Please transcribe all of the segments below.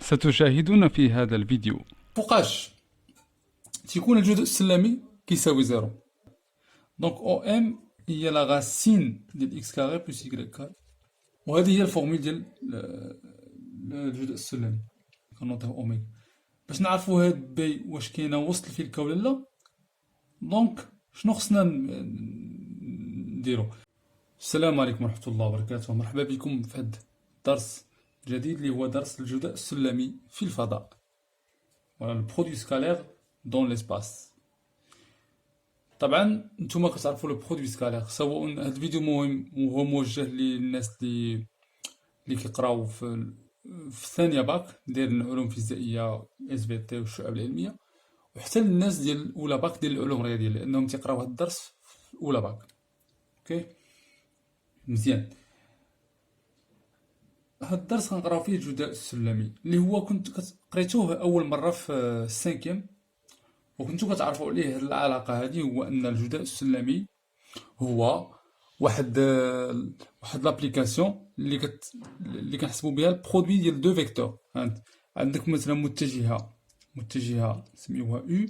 ستشاهدون في هذا الفيديو فوقاش تيكون الجزء السلمي كيساوي زيرو. دونك او ام هي لا غاسين ديال اكس كاري بلس يكغيك كاري، وهذه هي الفورمول ديال الجزء السلمي كنوضيو اوميغا. باش نعرفو هاد بي واش كاينه وسط الفلكه ولا لا، دونك شنو خصنا نديرو. السلام عليكم ورحمه الله وبركاته، مرحبا بكم في هاد الدرس الجديد اللي هو درس الجداء السلمي في الفضاء، ولا البرودوي سكالير دون ليسباس. طبعا نتوما كتعرفوا لو برودوي سكالير، سواء هاد الفيديو مهم وهو موجه للناس اللي كيقراو في الثانيه باك ديال العلوم الفيزيائيه اس في تي والشعب العلميه، وحتى للناس ديال اولى باك ديال العلوم الرياضيه، لانهم تيقراو هاد الدرس في اولى باك. اوكي مزيان. هاد الدرس غنقراو فيه الجداء السلمي اللي هو كنت قريتوه اول مره في السانكيام، وكنتو كتعرفوا عليه هاد العلاقه هادي. هو ان الجداء السلمي هو واحد لابليكاسيون اللي كنحسبوا بها البرودوي ديال دو فيكتور. عندك مثلا متجهه سميوها او،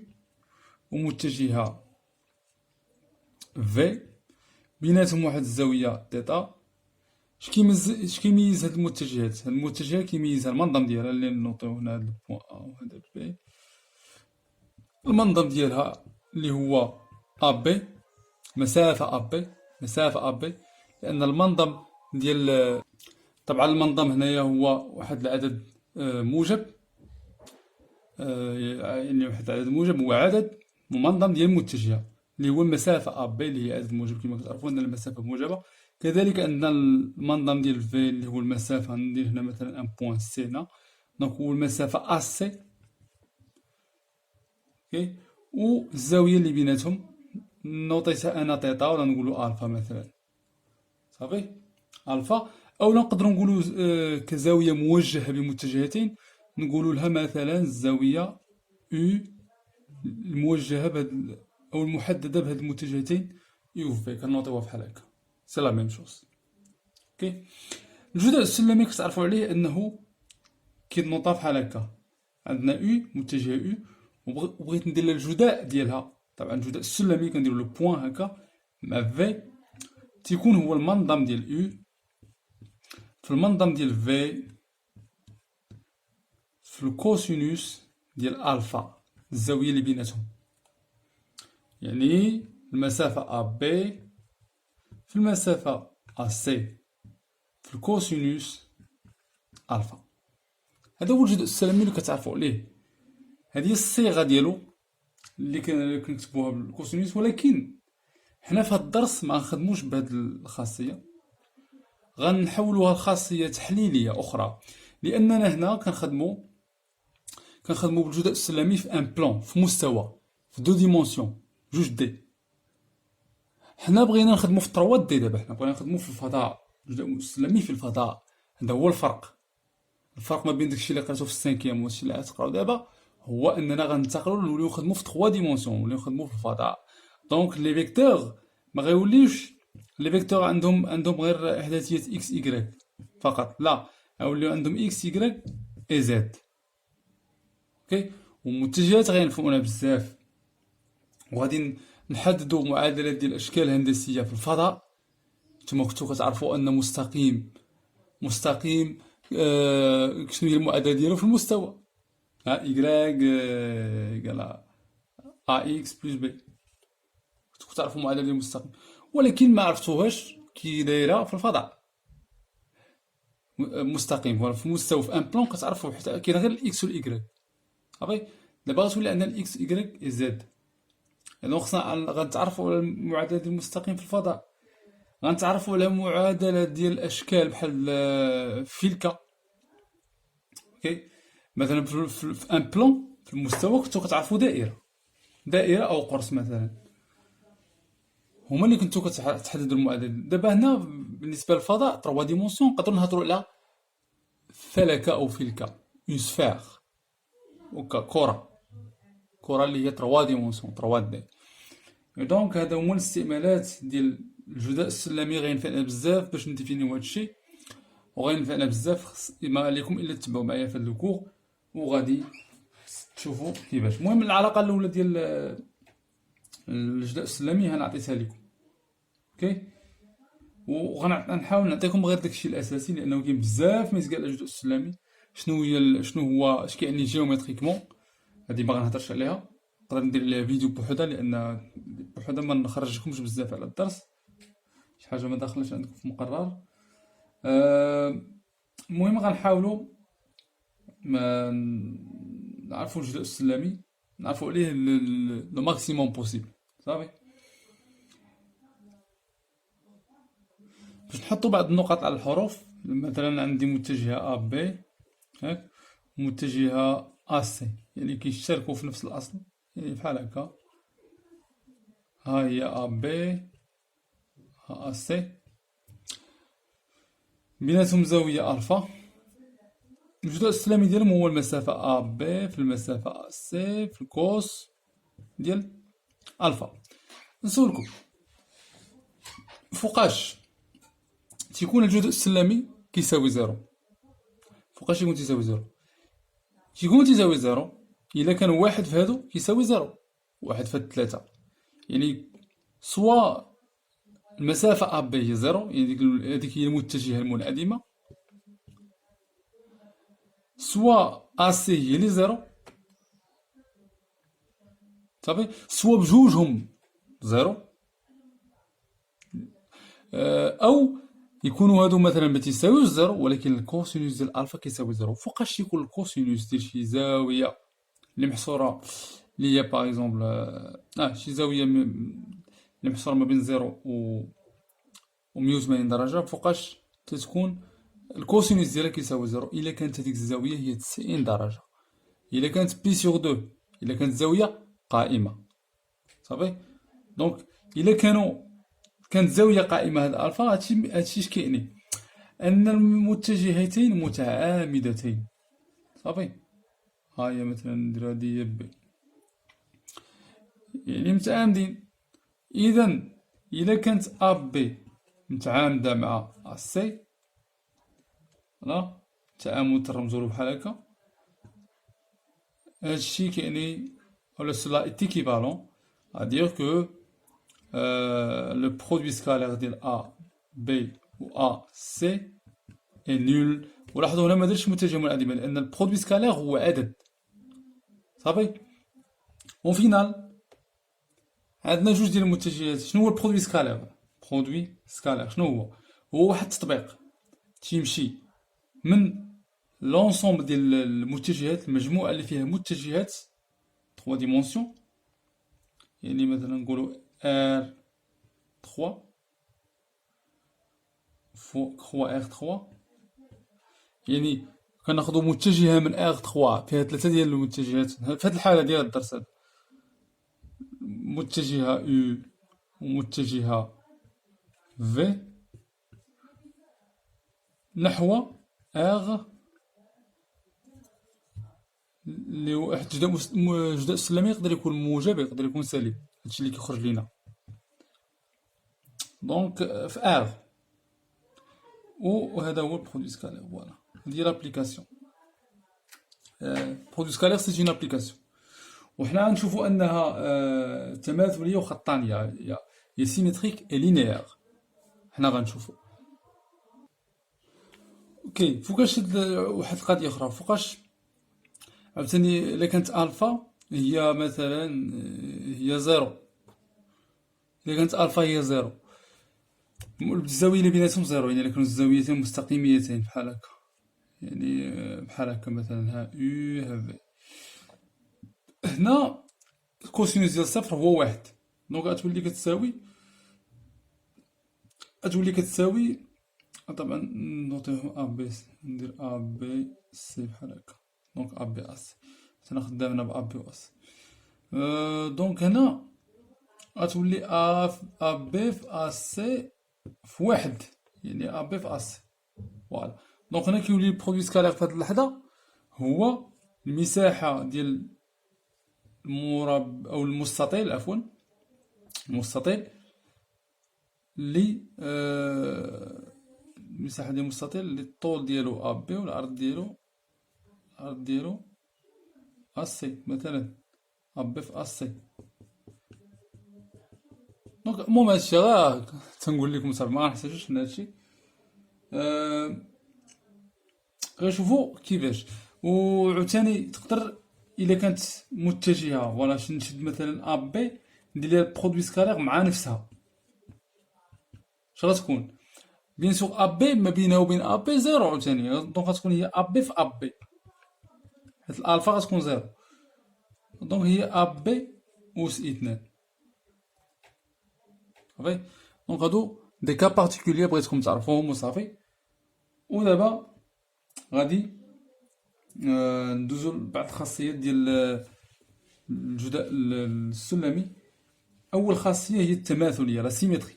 ومتجهه في، بيناتهم واحد الزاويه تيتا. اش كيميز هاد المتجهات؟ هاد المتجهه كيميزها المنظم ديالها اللي نوطيو هنا، هاد البوان ا وهذا بي. المنظم ديالها اللي هو ا بي، مسافه ا بي، لان المنظم ديال، طبعا المنظم هنايا هو واحد العدد موجب، يعني واحد العدد موجب هو عدد منظم ديال المتجهه اللي هو المسافه ا بي اللي هي عدد موجب كما كتعرفون ان المسافه موجبه. كذلك ان المنظم ديال في اللي هو المسافه، ندير هنا مثلا ان بوين سي هنا، دونك هو المسافه ا سي. اوكي، والزاويه اللي بيناتهم نوطيتها انا تيتا، ولا نقولوا الفا مثلا، صافي الفا. او نقدروا نقولوا كزاويه موجهه بمتجهتين، نقولوا لها مثلا الزاويه او الموجهه بهاد او المحدده بهاد المتجهتين يو في، كنوطيوها بحال هكا، سي لا ميم شوز. اوكي، الجداء السلمي كتعرفوا عليه انه كينوطا بحال هكا. عندنا او، متجهه او، وبغيت ندير لها الجداء ديالها. طبعا الجداء السلمي كنديروا لو بوين هكا مع في، تيكون هو المنظم ديال او في المنظم ديال في الكوسينوس ديال الفا، الزاويه اللي بيناتهم، يعني المسافه ا بي في المسافه ا سي في الكوسينوس الفا. هذا هو الجداء السلمي اللي كتعرفوا عليه. هذه هي الصيغه ديالو اللي كنكتبوها بالكوسينوس، ولكن حنا في هذا الدرس ما غنخدموش بهذه الخاصيه، غنحولوها لخاصيه تحليليه اخرى، لاننا هنا كنخدموا بالجداء السلمي في ان بلان، في مستوى، في دو ديمونسيون، جوج دي. حنا بغينا نخدموا في 3 دي دابا، حنا بغينا نخدموا في الفضاء، الجداء السلمي في الفضاء. هذا هو الفرق ما بين داكشي اللي قريتو في السانكيام والشي اللي غتقراو دابا، هو اننا غنتقلوا نوليو نخدموا في 3 ديمونسيون، نوليو نخدموا في الفضاء. دونك لي فيكتور ما غيوليوش لي فيكتور عندهم غير احداثيه اكس ايكغيك فقط، لا، غيوليو عندهم اكس ايكغيك اي زد. اوكي، والمتجهات غينفعونا بزاف، وغادي نحددوا معادلات ديال الاشكال الهندسيه في الفضاء. نتوما كنتو كتعرفوا ان مستقيم شنو هي المعادله ديالو في المستوى؟ إيكغيك إيكال ا إكس بلس بي. كنتو كتعرفوا المعادله ديال المستقيم، ولكن ما عرفتوهاش كي دايره في الفضاء. مستقيم في المستوى في ان بلان كتعرفوا حتى كاين غير الاكس والايكغيك، صافي. دابا غتولي عندنا الاكس إيكغيك اي زد، يعني خصنا غنتعرفوا على المعادله ديال المستقيم في الفضاء، غنتعرفوا على معادله ديال الاشكال بحال فيلكا. اوكي، مثلا في ان بلان في المستوى كنتو كتعرفوا دائره او قرص مثلا، هما اللي كنتو كتحددوا المعادله. دابا هنا بالنسبه للفضاء 3 ديمونسيون نقدروا نهضروا على فلكه او فيلكا، اون سفير، اوكا كره اللي هي 3 ديمونسيون 3 دي. دونك هذا هما الاستعمالات ديال الجداء السلمي، غينفعنا بزاف باش نديفينيو هادشي، وغينفعنا بزاف. ما عليكم الا تتبعوا معايا في هاد الكور وغادي تشوفوا كيفاش. المهم العلاقه الاولى ديال الجداء السلمي انا عطيتها لكم. اوكي، وغنحاول نعطيكم غير داكشي الاساسي، لانه كاين بزاف ما يتقال على الجداء السلمي. شنو هو اش كيعني جيومتريكمون، هادي ما غنهضرش عليها، نقدر ندير عليها فيديو بوحدها، لان بوحدها ما نخرجكمش بزاف على الدرس، شي حاجه ما داخلش عندكم في المقرر. المهم غنحاولوا ما نعرفوا الجداء السلمي، نعرفوا عليه لو ماكسيموم بوسيبل. صافي، باش نحطوا بعض النقط على الحروف. مثلا عندي متجهه ا بي هاك، متجهه ا سي، يعني كيشتركوا في نفس الاصل، يعني بحال هكا. ها هي ا بي، ها ا سي، بيناتهم زاويه الفا. الجداء السلمي ديالهم هو المسافه ا بي في المسافه ا سي في الكوس ديال الفا. نسولكم، فوقاش تيكون الجداء السلمي كيساوي زيرو؟ فوقاش يكون تيساوي زيرو؟ تيكون تيساوي زيرو الا كان واحد في هادو كيساوي زيرو، واحد في هاد تلاتة، يعني سوا المسافة ا بي هي زيرو، يعني هاديك هي المتجهة المنعدمة، سوا ا سي هي لي زيرو، صافي، سوا بجوجهم زيرو، او يكونوا هادو مثلا ما تيساويوش زيرو، ولكن الكوسينوس ديال الفا كيساوي زيرو. فوقاش يكون الكوسينوس ديال شي زاوية اللي محصورة، اللي هي باغ اكزومبل شي زاوية اللي محصورة ما بين زيرو و 180 درجة، فوقاش تتكون الكوسينوس ديالها كيساوي زيرو؟ إلا كانت هاديك الزاوية هي 90 درجة، إلا كانت بي سيغ دو، إلا كانت زاوية قائمة. صافي، دونك إلا كانت زاوية قائمة هاد الفا، هادشي اش كيعني؟ أن المتجهتين متعامدتين. صافي، ها هي مثلا ندير هادي هي بي، يعني متعامدين. إذا إلا كانت أ بي متعامدة مع أ سي، فوالا، التعامد ترمزولو بحال هكا، هادشي كيعني، ولا cela est équivalent à dire que le produit scalaire ديال A B و A C est nul. ولاحظوا هنا ما درتش متجه منعدمة، لأن البرودوي سكالير هو عدد. صافي، اون فينال عندنا جوج ديال المتجهات. شنو هو البرودوي سكالير؟ برودوي سكالير شنو هو؟ هو واحد التطبيق تيمشي من لونسومبل ديال المتجهات، المجموعة اللي فيها متجهات 3 ديمونسيون، يعني مثلا نقولو R 3 فوق R 3، يعني كناخدو متجهة من R 3 فيها 3 ديال المتجهات. في هاد الحالة ديال الدرس هذا، متجهة U ومتجهة V نحو R، اللي هو واحد الجداء السلمي، يقدر يكون موجب يقدر يكون سالب، هادشي اللي كيخرج لينا. دونك في R، وهذا هو البرودوي سكالير. فوالا، هادي هي لابليكاسيون. برودوي سكالير سي اون ابليكاسيون، وحنا غنشوفو انها تماثلية وخطانية، هي سيميتريك اي لينيير. حنا غنشوفو. اوكي، فوقاش واحد القضية أخرى، فوقاش عاوتاني إلا كانت ألفا هي مثلا هي زيرو، إلا كانت ألفا هي زيرو، الزاوية اللي بيناتهم زيرو، يعني إلا كانوا الزاويتين مستقيميتين بحال هكا، يعني بحال هكا مثلا ها أو ها في، هنا الكوسينوس ديال صفر هو واحد، دونك غتولي كتساوي طبعا نوطيهم ا بي، ندير ا بي سي بحال هكا، دونك ا بي اس، حنا خدامنا ب ا بي و اس. دونك هنا غتولي ا بي في ا سي في واحد، يعني ا بي في ا سي. فوالا، دونك هنا كيولي البرودوي سكالير في هاد اللحظة هو المساحة ديال المربع أو المستطيل، عفوا المستطيل اللي المساحة ديال المستطيل اللي الطول ديالو ا بي والعرض ديالو أسي مثلا، أبي في أسي. دونك المهم هادشي غير تنقول لكم صافي، مغنحتاجوش من هادشي. غير شوفو كيفاش. وعاوتاني تقدر إلا كانت متجهة، فوالا نشد مثلا أ بي، ندير ليها البرودوي سكالير مع نفسها، اش غتكون؟ بيان سور أ بي ما بينها وبين أ بي زيرو عاوتاني، دونك غتكون هي أ بي في أ بي، حيت الألفا غتكون زيرو. دونك هي أ بي أس اثنان، صافي. دونك هادو دي كا بارتيكولير بغيتكم تعرفوهم وصافي. ودابا غادي ندوزو لبعض الخاصيات ديال الجداء السلمي. أول خاصية هي التماثلية، لا سيمتري.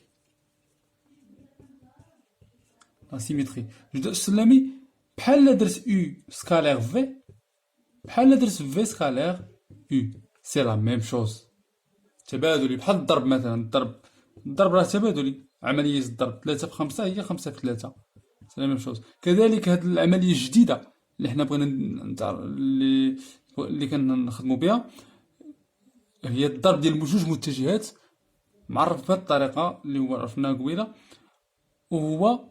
لا سيمتري الجداء السلمي بحال درت أو سكالير في، بحال درت في سكالير أو، سي لا ميم شوز. تبادلي بحال الضرب مثلا، الضرب راه تبادلي، عملية الضرب 3 في 5 هي 5 في 3، سي لا ميم شوز. كذلك هاد العملية الجديدة اللي حنا بغينا اللي كنخدمو بها، هي الضرب ديال بجوج متجهات، معرف بهاد الطريقة اللي هو عرفناها قبيلة، وهو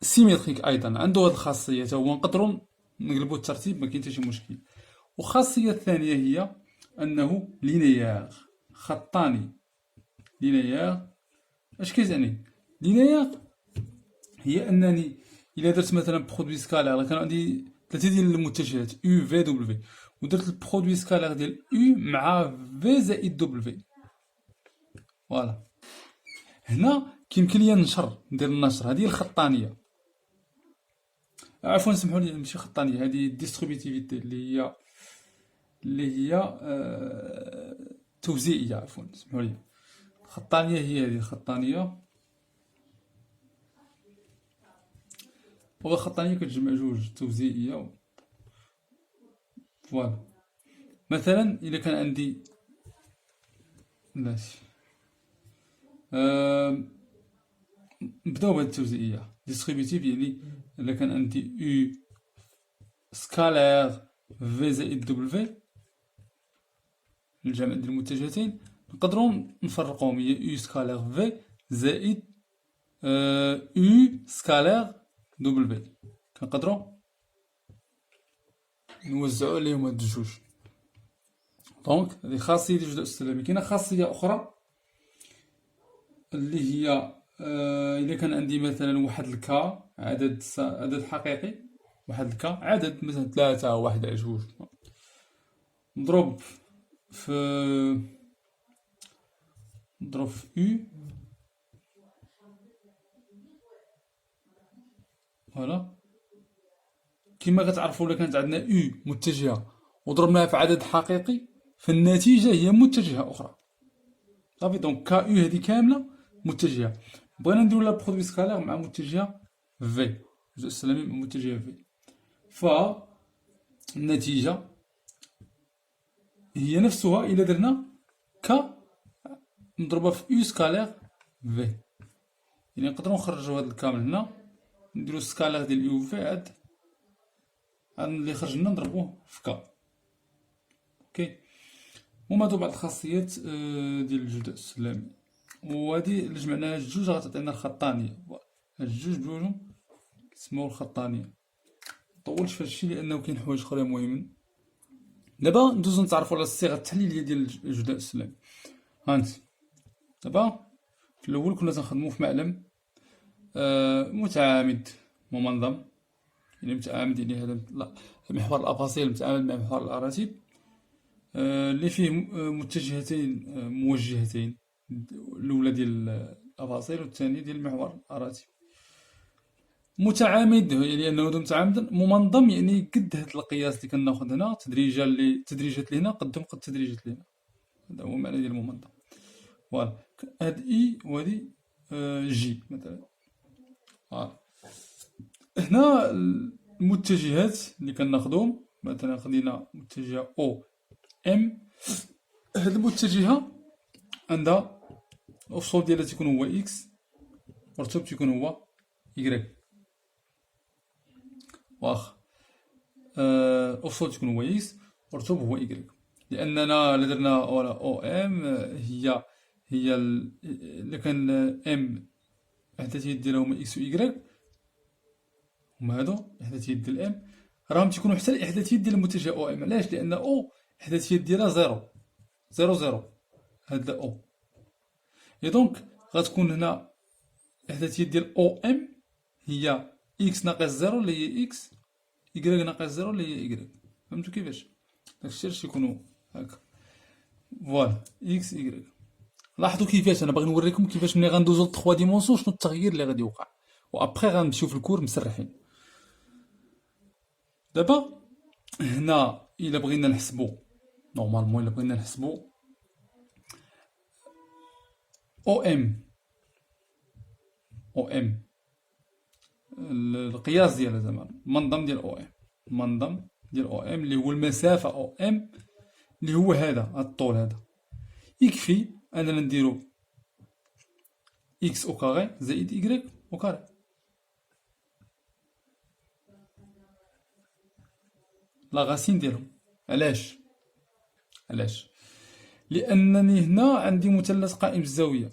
سيميتريك أيضا، عنده هاد الخاصية تا هو، نقدرو نقلبو الترتيب، مكاين حتى شي مشكل. والخاصية الثانية هي أنه لينيير، خطاني. لينيير اش كيتعني؟ لينيير هي أنني إلا درت مثلا برودوي سكالير، كان عندي ثلاثة ديال المتجهات U V W، ودرت البرودوي سكالير ديال U مع V زائد W، فوالا. هنا كيمكن ليا ندير النشر، هذه الخطانية. عفوا سمحوا لي، ماشي خطانية، هذه ديستريبيتيفيتي اللي هي توزيعية، عفوا سمحوا لي. الخطانية هي هذه الخطانية، الخطانية كتجمع جوج، توزيعية، فوالا. مثلا إلا كان عندي ماشي، نبداو بهاد التوزيعية ديستريبيتيف، يعني إلا كان عندي U سكالير V زائد W، الجمع ديال المتجهتين، نقدرو نفرقوهم، هي U سكالير V زائد U سكالير W، كنقدرو نوزعو عليهم هاد الجوج. دونك هادي خاصية ديال الجداء السلمي. كاينة خاصية أخرى اللي هي إلا كان عندي مثلا واحد الكا، عدد حقيقي، واحد الكا عدد مثلا 3 1 2، نضرب في U، فوالا. كما كتعرفوا إلا كانت عندنا U متجهة وضربناها في عدد حقيقي، فالنتيجة هي متجهة أخرى، صافي. دونك كا U هذه كاملة متجهة، بغينا نديرو لها برودوي سكالير مع متجهة في، الجزء السلمي مع متجهة في، فالنتيجة هي نفسها إلا درنا ك نضربها في U سكالير في، يعني نقدرو نخرجو هاد الكامل هنا، نديرو السكالير ديال يو في، عاد اللي خرج لنا نضربوه في كا. اوكي. هما هادو بعض الخاصيات ديال الجداء السلمي، وهادي اللي جمعناها الجوج غتعطينا الخطانية. هاد الجوج بجوجهم كيتسموا الخطانية. مطولش في هادشي لأنه كاين حوايج أخرين مهمين. دابا ندوزو نتعرفو على الصيغة التحليلية ديال الجداء السلمي. هانت دابا في الأول كنا تنخدمو في معلم متعامد ممنظم، يعني متعامد، يعني هذا محور الأباصيل متعامد مع محور الأراتب، اللي فيه متجهتين موجهتين، الأولى ديال الأباصيل والثانية ديال محور الأراتب. متعامد يعني أنه متعامد، ممنظم يعني قد هاد القياس اللي كناخد هنا، تدريجات لهنا قدهم قد تدريجات لهنا، هذا هو المعنى ديال المنظم. فوالا، هاد إي وهادي جي مثلا. فوالا، هنا المتجهات اللي كناخدهم، مثلا خدينا متجهة او ام، هاد المتجهة عندها الأفصول ديالها تيكون هو اكس، والرتب تيكون هو يكغيك، واخا الأفصول تيكون هو اكس، ارتوب هو إيكغيك، لأننا درنا فوالا أو إم هي إلا كان إم إحداثيات ديالها هما إكس و إيكغيك، هما هادو إحداثيات ديال إم، راهم تيكونو حتى الإحداثيات ديال المتجه أو إم. علاش؟ لأن أو الإحداثيات ديالها زيرو زيرو زيرو، هاد أو. إي دونك غتكون هنا الإحداثيات ديال أو إم هي إكس ناقص زيرو اللي هي إكس، إيكغيك ناقص زيرو اللي هي إيكغيك. فهمتو كيفاش؟ داكشي علاش تيكونو هاكا. فوالا إكس إيكغيك. لاحظوا كيفاش انا باغي نوريكم كيفاش ملي غندوزو ل 3 ديمونسيون شنو التغيير اللي غادي يوقع، و ابخي غنمشيو في الكور مسرحين. دابا هنا الا بغينا نحسبو نورمالمون، الا بغينا نحسبو او ام القياس ديالها زعما المنظم ديال او ام، المنظم ديال او ام اللي هو المسافه او ام اللي هو هذا الطول هذا، يكفي اننا نديرو إكس أو كاري زائد إيكغيك أو كاري. لا غاسين ديالهم. علاش؟ لأنني هنا عندي مثلث قائم الزاوية،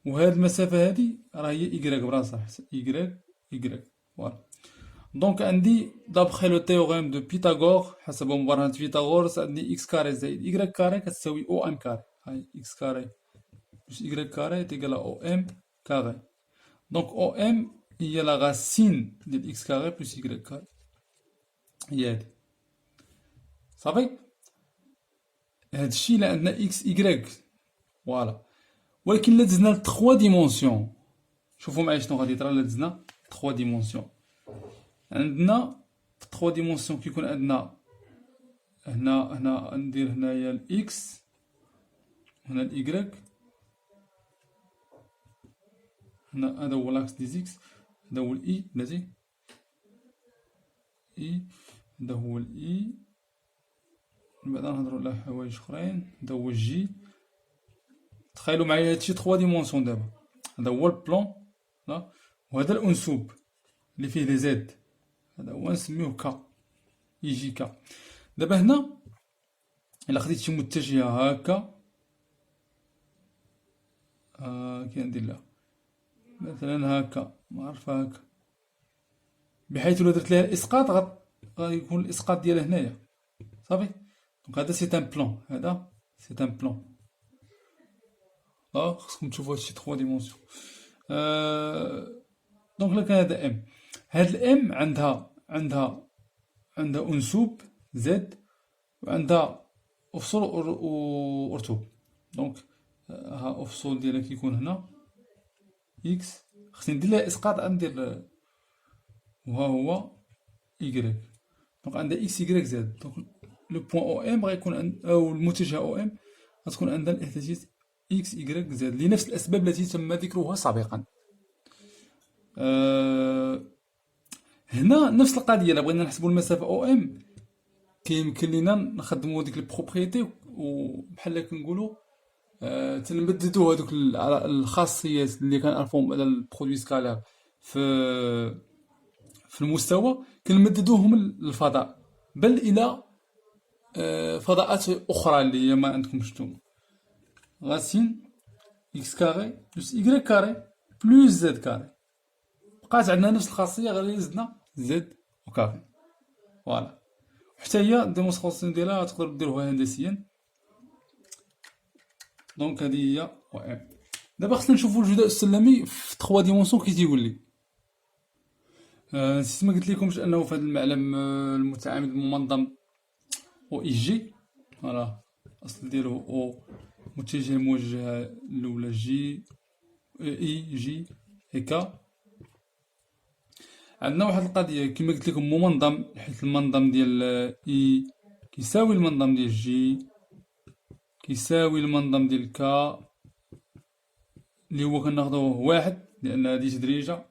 وهاد المسافة هادي راه هي إيكغيك براسها، إيكغيك فوالا. دونك عندي دابخي لو تيوغيم دو بيتاغور، حسب مبرهنة فيثاغورس، عندي إكس كاري زائد إيكغيك كاري كتساوي أو إم كاري. هاي إكس كاري بلس إيكغيك كاري تيقال أو إم كاري. دونك او ام هي لا غاسين ديال اكس كاري بلس يكغيك كاري، هي هادي صافي. هادشي الا عندنا اكس يكغيك فوالا. ولكن الا دزنا ل 3 ديمونسيون، شوفوا معايا شنو غادي يطرا الا دزنا 3 ديمونسيون. عندنا في 3 ديمونسيون كيكون عندنا هنا ندير هنايا الاكس، هنا الايكغيك، هنا هذا هو لاكس دي زيكس، هذا هو الاي بلاتي اي، هذا هو الاي، من بعد نهضروا على حوايج اخرين. هذا هو الجي. تخيلوا معايا هادشي 3 ديمونسيون. دابا هذا هو البلون وهذا الانسوب اللي فيه لي زد، هذا هو نسميوه كا، يجي كا. دابا هنا الا خديت شي متجهه هكا كي ندير لها مثلا هكا، ما عرف هكا، بحيث لو درت لها الاسقاط غيكون الاسقاط ديالها هنايا صافي. دونك هذا سي ان بلون، هذا سي ان بلون. خصكم تشوفوا هادشي 3 ديمونسيون. دونك لا كان هذا ام، هاد الام عندها انسوب زد، وعندها افصول ورتوب. دونك ها افصول ديالها كيكون هنا اكس، خصني ندير لها اسقاط، ندير وها هو إيكغيك. دونك عندها إكس إيكغيك زد. دونك لو بوان أو إم غيكون أو المتجه أو إم غتكون عندها الإحداثيات إكس إيكغيك زد لنفس الأسباب التي تم ذكرها سابقا. هنا نفس القضية، إلا بغينا نحسبو المسافة أو إم كيمكن لينا نخدمو ديك البروبريتي، وبحال كنقولو تنبددو هادوك الخاصيات اللي كنعرفوهم على البرودوي سكالار في المستوى، كنمددوهم للفضاء، بل الى فضاءات اخرى اللي هي ما عندكمش نتوما. غاسين اكس كاري بلس ايكغيك كاري بلس زد كاري، بقات عندنا نفس الخاصيه غير زدنا زد وكاري فوالا. حتى هي الديمونستراسيون ديالها تقدروا ديروها هندسيا. دونك هذه هي او ام. دابا خصنا نشوفوا الجداء السلمي في 3 ديمونسيون كي تيقول لي. نسيت ما قلت لكمش انه في هذا المعلم المتعامد المنظم او اي جي، فوالا اصل ديالو او متجه موجهه الاولى جي اي جي هكا. عندنا واحد القضيه كما قلت لكم منظم، حيت المنظم ديال اي كيساوي المنظم ديال جي كيساوي المنظم ديال كا، اللي هو كناخدوه واحد لان هادي تدريجه،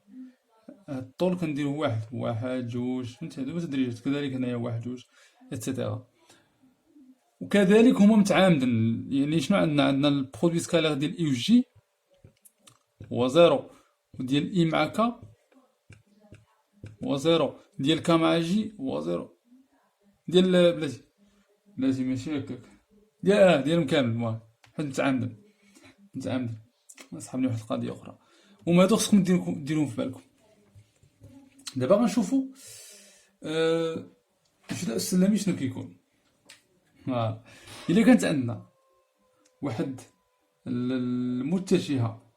الطول كنديروه واحد جوج، فهمتي؟ هادو تدريجات. كذلك هنايا واحد جوج اتسيتيرا. وكذلك هما متعامدين، يعني شنو عندنا البرودوي سكالير ديال اي و جي هو زيرو، وديال اي مع كا هو زيرو، ديال كا مع جي هو زيرو، ديال بلاتي لازم ماشي هكاك ديالهم كامل المهم، حيت متعمدين صحابني واحد القضيه اخرى. وما هادو خصكم ديروهم في بالكم. دابا غنشوفوا الجداء السلمي شنو كيكون. الا كانت عندنا واحد المتجهه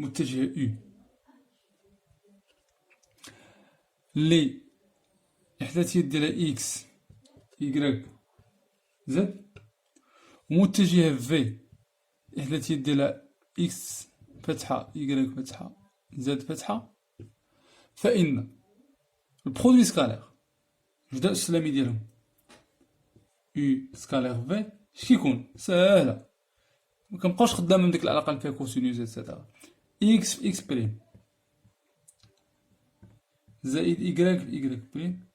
او اللي احداثيات ديالها اكس يكراك زد، ومتجهه في احداثيات ديالها اكس فتحه يكراك فتحه زد فتحه، فإن البرودوي سكالير الجداء السلمي ديالهم او سكالير في اش كيكون؟ ساهله، مكنبقاوش خدامين ديك العلاقه اللي فيها كوسينوس اكسيتيرا. اكس في اكس بريم زائد إيكغيك في إيكغيك بريم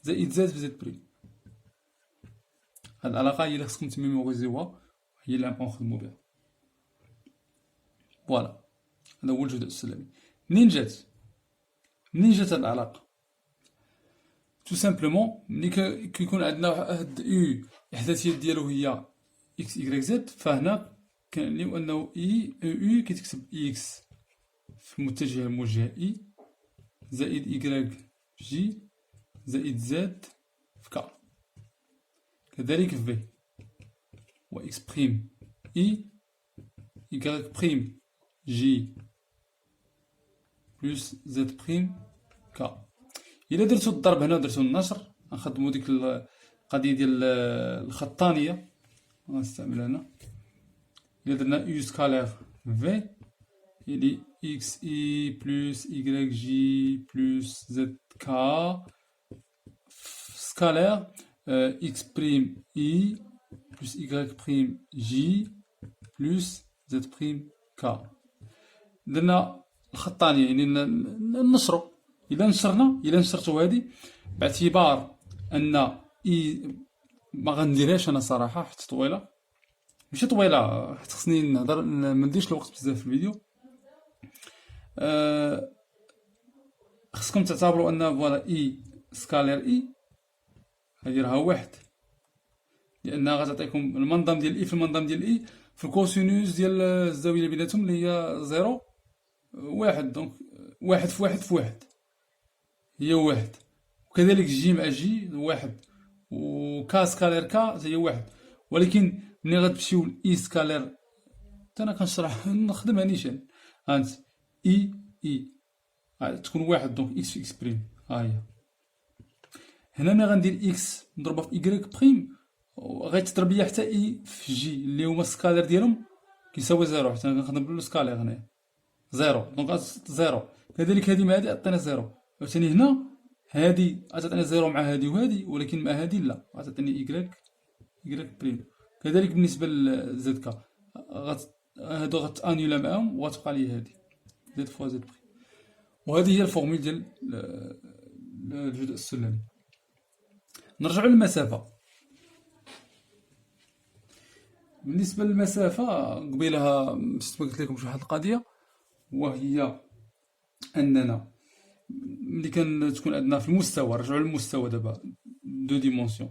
زائد زد في زد بريم. هاد العلاقة هي اللي خصكم تميموريزيوها، هي اللي غنبقاو نخدمو بها. فوالا، هذا هو الجداء السلمي. منين جات هاد العلاقة؟ تو سامبلومون ملي كيكون عندنا واحد او الإحداثيات ديالو هي إكس إيكغيك زد، فهنا كنعنيو أنه او كيتكتب إكس في المتجهة الموجهة إي زائد إيكغيك جي زائد زد في كا، كذلك في في و إكس بريم إي إيكغيك بريم جي بلس زد بريم كا. إلا درتو الضرب هنا ودرتو النشر غنخدمو ديك القضية ديال الخطانية، غنستعملها هنا. إلا درنا يو سكالير في يعني إكس إي بلس إيكغيك جي بلس زد كا سكالير إكس بريم إي بلس إيكغيك بريم جي بلس زد بريم كا. درنا الخطانية يعني ننشرو. إلا نشرتو هادي باعتبار أن إي ما غنديرهاش أنا صراحة حيت طويلة، ماشي طويلة حيت خصني نهضر منديرش الوقت بزاف في الفيديو. خصكم تعتبروا أن فوالا إي سكالير إي هادي راها واحد، لأنها غتعطيكم المنظم ديال إي في المنظم ديال إي في الكوسينوس ديال الزاوية اللي بيناتهم اللي هي زيرو واحد. دونك واحد في واحد في واحد هي واحد، وكذلك جي مع جي واحد، وكا سكالير كا هي واحد. ولكن ملي غتمشيو لإي سكالير أنا كنشرح نخدمها نيشان، هانت إي تكون واحد، دونك إكس في إكس بريم ها هي. هنا ملي غندير إكس مضروبة في إيكغيك بريم غيتضرب ليا حتى إي في جي اللي هما السكالير ديالهم كيساوي زيرو، حيت أنا كنخدم بالسكالير هنايا زيرو، دونك زيرو. كذلك هادي مع هادي عطينا زيرو، عاوتاني هنا هادي غتعطينا زيرو مع هادي وهادي، ولكن مع هادي لا غتعطيني إيكغيك بريم. كذلك بالنسبة لزد كا هادو غتانيولا معاهم وغتبقى لي هادي زد فوا زد بريم. وهذه هي الفورمول ديال الجداء السلمي. نرجعو للمسافة. بالنسبة للمسافة قبيلها نسيت ما قلت لكم شي واحد القضية، وهي أننا ملي تكون عندنا في المستوى، رجعو للمستوى دابا دو ديمونسيون،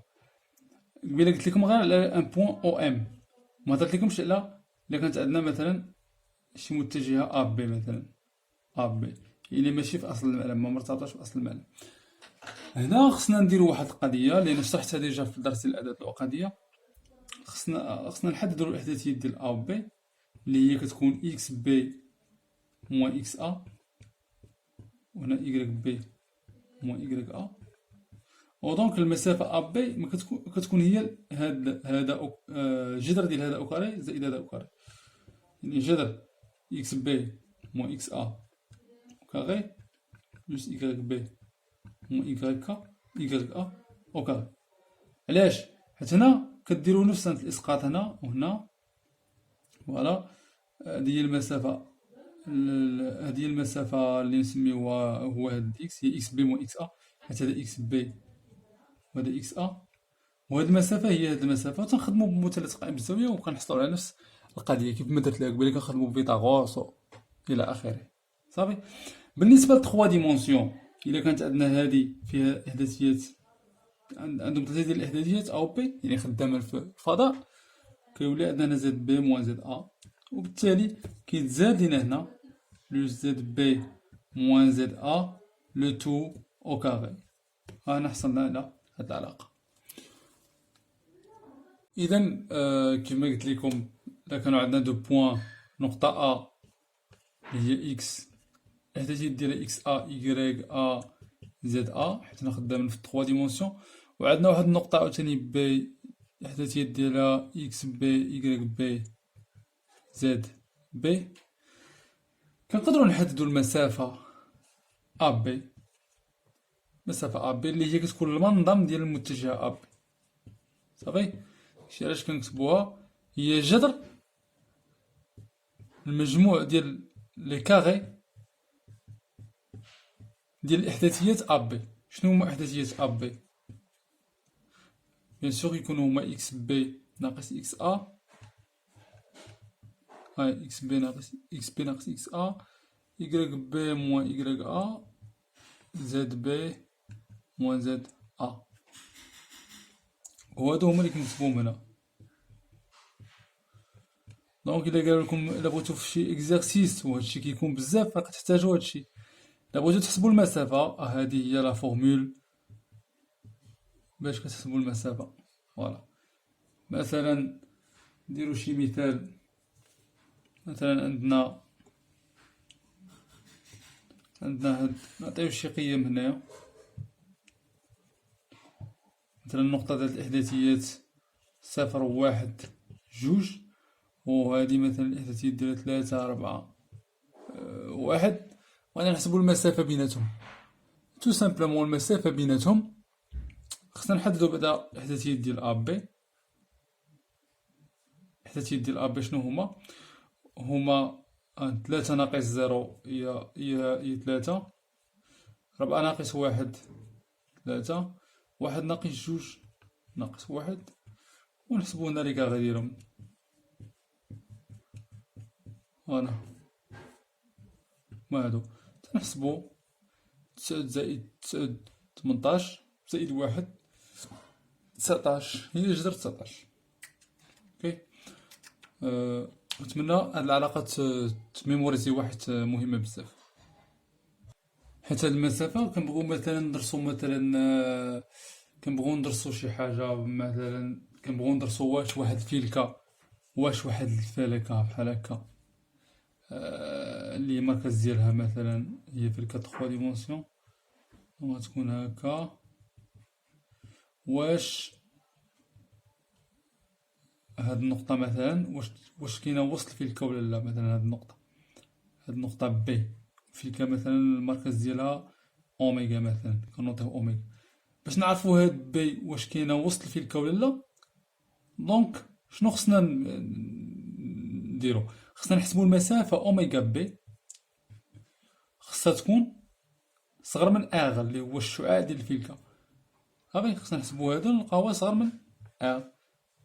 قبيله قلت لكم غير على ان بوين او ام، ما هضرت لكمش على الا كانت عندنا مثلا شي متجهة ا بي مثلا ا بي اللي ماشي في اصل المعلم، ما مرتبطاش في اصل المعلم. هنا خصنا نديرو واحد القضيه لان شرحتها ديجا في درس الاعداد العقديه. خصنا نحددو الاحداثيات ديال ا و بي اللي هي كتكون اكس بي موان اكس ا، وهنا ايكغيك بي موان ايكغيك ا. ودونك المسافه ا بي ما كتكون هي هذا جذر ديال هذا او كاري زائد هذا او كاري، يعني جذر اكس بي موان اكس ا كاري بلس إيكغيك بي موان إيكغيك ا أو كاري. علاش؟ حيت هنا كديرو نفس الإسقاط هنا وهنا. فوالا هادي هي المسافة، هادي هي المسافة اللي نسميوها هو هاد إكس، هي إكس بي موان إكس ا، حيت هذا إكس بي وهذا إكس ا، وهاد المسافة هي هاد المسافة. تنخدمو بمثلث قائم بالزاوية وكنحصلو على نفس القضية كيف ما درت لها قبيله، كنخدمو بفيثاغورس إلى آخره. صافي. بالنسبة ل 3 ديمونسيون إلا كانت عندنا هادي فيها إحداثيات عندهم ثلاثة ديال الإحداثيات أ و بي يعني خدامة في الفضاء، كيولي عندنا زد بي موان زد أ، وبالتالي كيتزاد لينا هنا لو زد بي موان زد أ لو تو أو كاري. هنا حصلنا على هاد العلاقة. إذا كيما قلت لكم إلا كانوا عندنا دو بوان نقطة أ اللي هي إكس الإحداثيات ديالها إكس أ إيكغيك أ زد أ حيت حنا خدامين في 3 ديمونسيون، وعندنا واحد النقطة عاوتاني بي الإحداثيات ديالها إكس بي إيكغيك بي زد بي. كنقدروا نحددوا المسافة أ بي، مسافة أ بي اللي هي كتكون المنظم ديال المتجه أ بي. صافي، شي علاش كنكتبوها هي جذر المجموع ديال لي كاغي ديال الإحداثيات أ بي. شنو هما إحداثيات أ بي؟ بيان سور يكونوا هما إكس بي ناقص إكس أ، هاي إكس بي ناقص إكس أ، إيكغيك بي موان إيكغيك أ، زد بي موان زد أ، وهادو هما لي كنكتبوهم هنا. دونك إلا قالولكم إلا بغيتو في شي إكزارسيس وهادشي كيكون بزاف فكتحتاجو هادشي. إلا بغيتو تحسبو المسافة هادي هي لا فورمول باش كتحسبو المسافة. فوالا، مثلا نديرو شي مثال. مثلا عندنا هاد نعطيو شي قيم هنايا. مثلا النقطة ديال الإحداثيات صفر واحد جوج، وهادي مثلا الإحداثيات ديالها ثلاثة ربعة واحد، وغادي نحسبو المسافة بيناتهم. تو سامبلومون المسافة بيناتهم خصنا نحددو بعدا الإحداثيات ديال أ بي. الإحداثيات ديال أ بي شنو هما تلاتة ناقص زيرو هي تلاتة، ربعة ناقص واحد تلاتة، واحد ناقص جوج ناقص واحد، ونحسبو هنا لي كاغي ديالهم. فوالا، هما هادو تنحسبو تسعود زائد تسعود تمنطاش زائد واحد 19 هي جذر 19. اوكي، نتمنى هاد العلاقة تميموريزيوها حيت مهمة بزاف. حيت هاد المسافة كنبغيو مثلا ندرسو كنبغيو ندرسو شي حاجة، مثلا كنبغيو ندرسو واش واحد الفلكة واش واحد الفلكة بحال هكا اللي المركز ديالها مثلا هي فلكة 3 ديمونسيون وغتكون هكا، واش هاد النقطة مثلا واش كاينة وسط الفلكة ولا لا. مثلا هاد النقطة بي الفلكة مثلا المركز ديالها أوميغا، مثلا كنوطيو أوميغا. باش نعرفو هاد بي واش كاينة وسط الفلكة ولا لا، دونك شنو خصنا نديرو؟ خصنا نحسبو المسافة أوميغا بي خصها تكون صغر من اغ اللي هو الشعاع ديال الفلكة. صافي، خصنا نحسبو هادا نلقاوها صغر من اغ.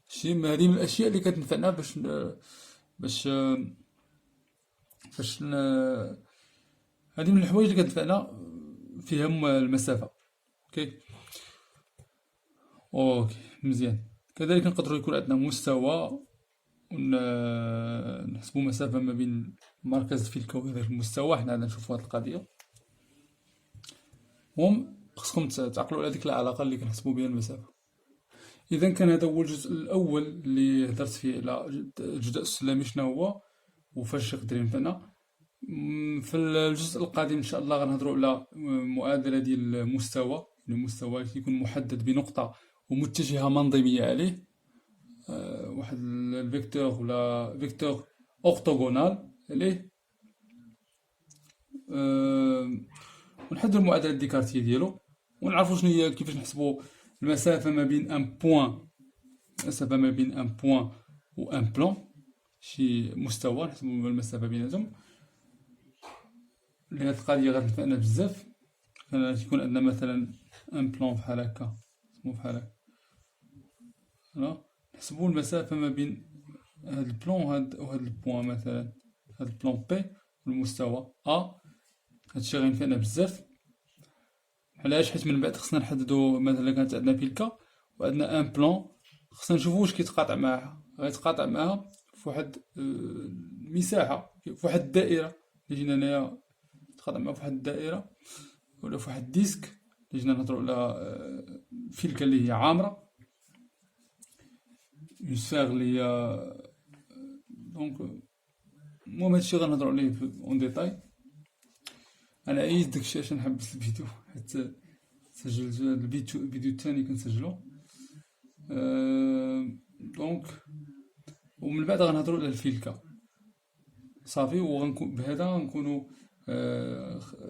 شي هادي من الاشياء اللي كتنفعنا باش باش هادي من الحوايج اللي كتنفعنا فيهم المسافة. اوكي مزيان. كذلك نقدروا يكون عندنا مستوى ونحسبوا مسافة ما بين مركز الفلكة وهذاك المستوى. حنا غادي نشوفوا هاد القضية. المهم خصكم تعقلوا على ديك العلاقة اللي كنحسبوا بها المسافة. إذا كان هذا هو الجزء الأول اللي هدرت فيه على الجداء السلمي شنو هو وفاش يقدر ينفعنا. في الجزء القادم إن شاء الله غنهضروا على معادلة ديال المستوى، المستوى يكون محدد بنقطة ومتجهة منظمية عليه، واحد الفيكتور ولا فيكتور أورثوغونال عليه، ونحددو المعادلة الديكارتية ديالو، ونعرفو شنو هي كيفاش نحسبو المسافة ما بين ان بوان، المسافة ما بين ان بوان و ان بلون، شي مستوى نحسبو المسافة بيناتهم. لهاد القضية غتنفعنا بزاف. يكون عندنا مثلا ان بلون بحال هكا اسمو بحال هكا، نحسبو المسافة ما بين هاد البلون وهاد البوان، مثلا هاد البلون بي والمستوى ا. هادشي غينفعنا بزاف علاش؟ حيت من بعد خصنا نحددو مثلا كانت عندنا بيلكا وعندنا ان بلان، خصنا نشوفو واش كيتقاطع معاها، غيتقاطع معاها فواحد المساحة، فواحد الدائرة اللي جينا هنايا تقاطع معاها فواحد الدائرة ولا فواحد الديسك اللي جينا نهضرو على فيلكا اللي هي عامرة، اون سفير اللي هي دونك. المهم هادشي غنهضرو عليه اون ديتاي. انا عييت داكشي عشان نحبس الفيديو حيت سجلت هاد الفيديو الثاني كنسجلو. دونك ومن بعد غنهضرو على الفيلكا صافي، وغنكون بهذا غنكونو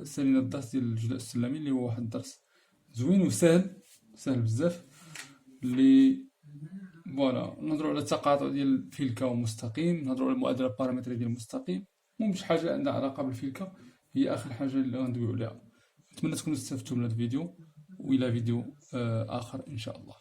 سالينا الدرس ديال الجداء السلمي اللي هو واحد الدرس زوين وسهل، سهل بزاف، اللي فوالا نهضرو على التقاطع ديال الفيلكا ومستقيم، نهضرو على المعادله البارامتريه ديال المستقيم. المهم شي حاجه عندها علاقه بالفيلكا هي اخر حاجه اللي غندويو عليها. نتمنى تكونوا استفدتوا من هذا الفيديو، والى فيديو اخر ان شاء الله.